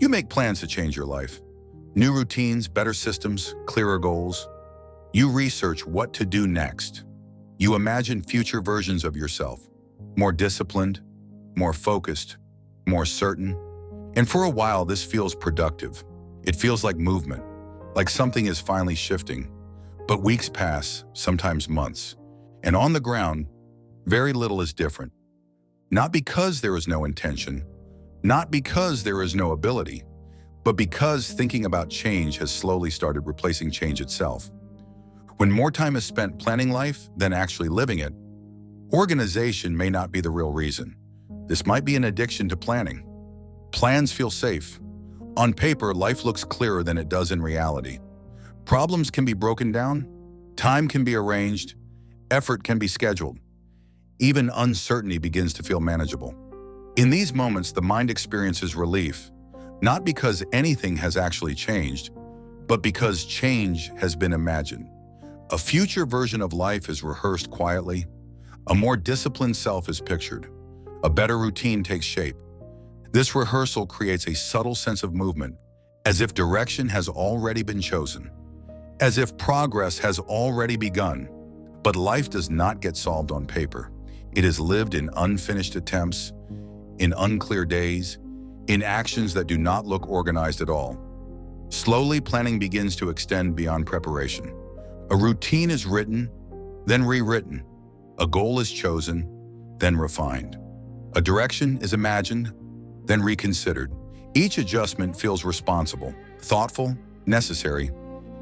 You make plans to change your life. New routines, better systems, clearer goals. You research what to do next. You imagine future versions of yourself, more disciplined, more focused, more certain. And for a while, this feels productive. It feels like movement, like something is finally shifting. But weeks pass, sometimes months, and on the ground, very little is different. Not because there is no intention, not because there is no ability, but because thinking about change has slowly started replacing change itself. When more time is spent planning life than actually living it, organization may not be the real reason. This might be an addiction to planning. Plans feel safe. On paper, life looks clearer than it does in reality. Problems can be broken down, time can be arranged, effort can be scheduled. Even uncertainty begins to feel manageable. In these moments, the mind experiences relief, not because anything has actually changed, but because change has been imagined. A future version of life is rehearsed quietly. A more disciplined self is pictured. A better routine takes shape. This rehearsal creates a subtle sense of movement, as if direction has already been chosen, as if progress has already begun. But life does not get solved on paper. It is lived in unfinished attempts, in unclear days, in actions that do not look organized at all. Slowly, planning begins to extend beyond preparation. A routine is written, then rewritten. A goal is chosen, then refined. A direction is imagined, then reconsidered. Each adjustment feels responsible, thoughtful, necessary,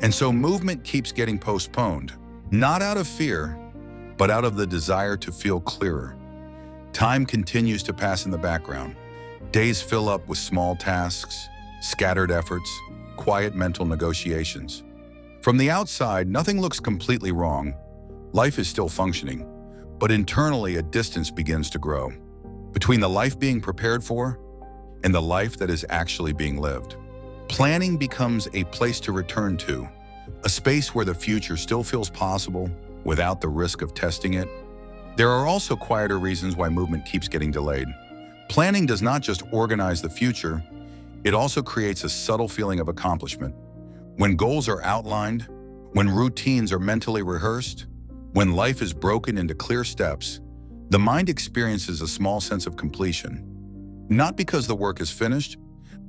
and so movement keeps getting postponed, not out of fear, but out of the desire to feel clearer. Time continues to pass in the background. Days fill up with small tasks, scattered efforts, quiet mental negotiations. From the outside, nothing looks completely wrong. Life is still functioning, but internally a distance begins to grow between the life being prepared for and the life that is actually being lived. Planning becomes a place to return to, a space where the future still feels possible without the risk of testing it. There are also quieter reasons why movement keeps getting delayed. Planning does not just organize the future, it also creates a subtle feeling of accomplishment. When goals are outlined, when routines are mentally rehearsed, when life is broken into clear steps, the mind experiences a small sense of completion. Not because the work is finished,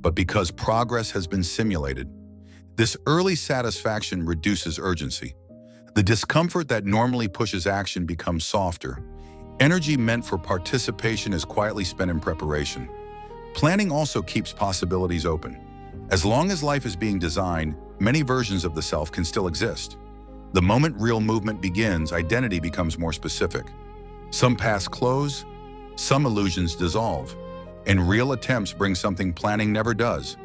but because progress has been simulated. This early satisfaction reduces urgency. The discomfort that normally pushes action becomes softer. Energy meant for participation is quietly spent in preparation. Planning also keeps possibilities open. As long as life is being designed, many versions of the self can still exist. The moment real movement begins, identity becomes more specific. Some paths close, some illusions dissolve, and real attempts bring something planning never does: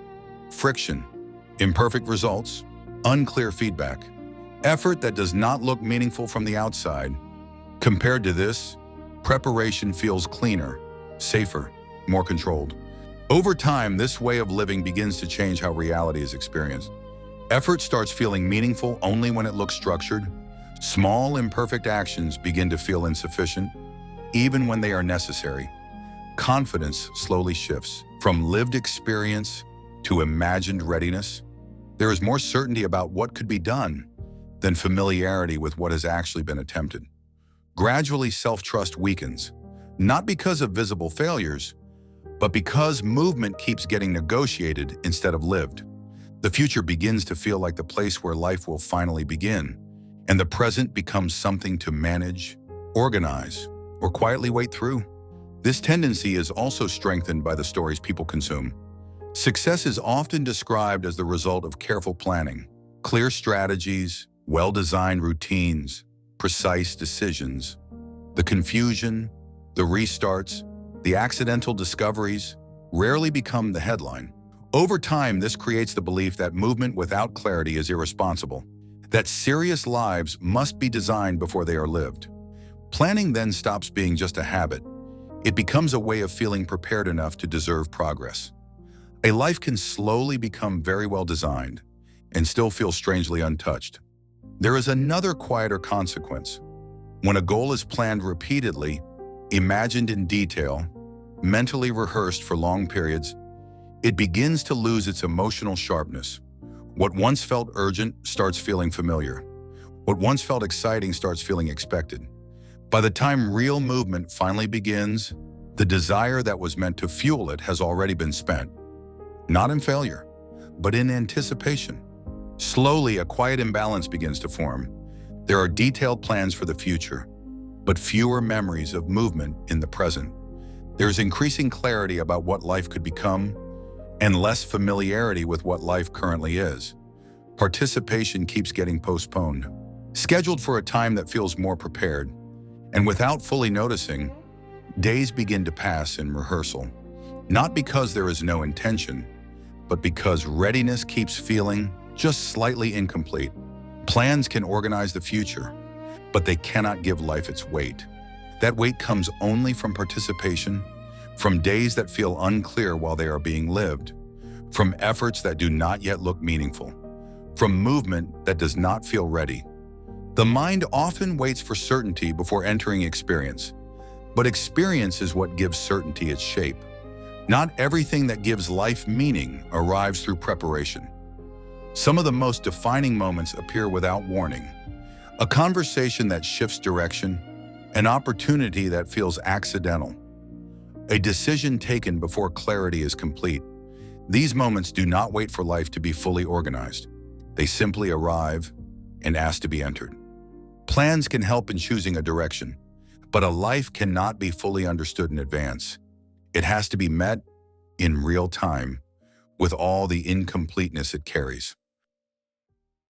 friction, imperfect results, unclear feedback, effort that does not look meaningful from the outside. Compared to this, preparation feels cleaner, safer, more controlled. Over time, this way of living begins to change how reality is experienced. Effort starts feeling meaningful only when it looks structured. Small, imperfect actions begin to feel insufficient, even when they are necessary. Confidence slowly shifts from lived experience to imagined readiness. There is more certainty about what could be done than familiarity with what has actually been attempted. Gradually, self-trust weakens, not because of visible failures, but because movement keeps getting negotiated instead of lived. The future begins to feel like the place where life will finally begin, and the present becomes something to manage, organize, or quietly wait through. This tendency is also strengthened by the stories people consume. Success is often described as the result of careful planning, clear strategies, well-designed routines, precise decisions. The confusion, the restarts, the accidental discoveries rarely become the headline. Over time, this creates the belief that movement without clarity is irresponsible, that serious lives must be designed before they are lived. Planning then stops being just a habit. It becomes a way of feeling prepared enough to deserve progress. A life can slowly become very well designed and still feel strangely untouched. There is another quieter consequence. When a goal is planned repeatedly, imagined in detail, mentally rehearsed for long periods, It begins to lose its emotional sharpness. What once felt urgent starts feeling familiar. What once felt exciting starts feeling expected. By the time real movement finally begins, the desire that was meant to fuel it has already been spent. Not in failure, but in anticipation. Slowly, a quiet imbalance begins to form. There are detailed plans for the future, but fewer memories of movement in the present. There's increasing clarity about what life could become, and less familiarity with what life currently is. Participation keeps getting postponed, scheduled for a time that feels more prepared, and without fully noticing, days begin to pass in rehearsal. Not because there is no intention, but because readiness keeps feeling just slightly incomplete. Plans can organize the future, but they cannot give life its weight. That weight comes only from participation, from days that feel unclear while they are being lived, from efforts that do not yet look meaningful, from movement that does not feel ready. The mind often waits for certainty before entering experience, but experience is what gives certainty its shape. Not everything that gives life meaning arrives through preparation. Some of the most defining moments appear without warning. A conversation that shifts direction, an opportunity that feels accidental, a decision taken before clarity is complete. These moments do not wait for life to be fully organized. They simply arrive and ask to be entered. Plans can help in choosing a direction, but a life cannot be fully understood in advance. It has to be met in real time with all the incompleteness it carries.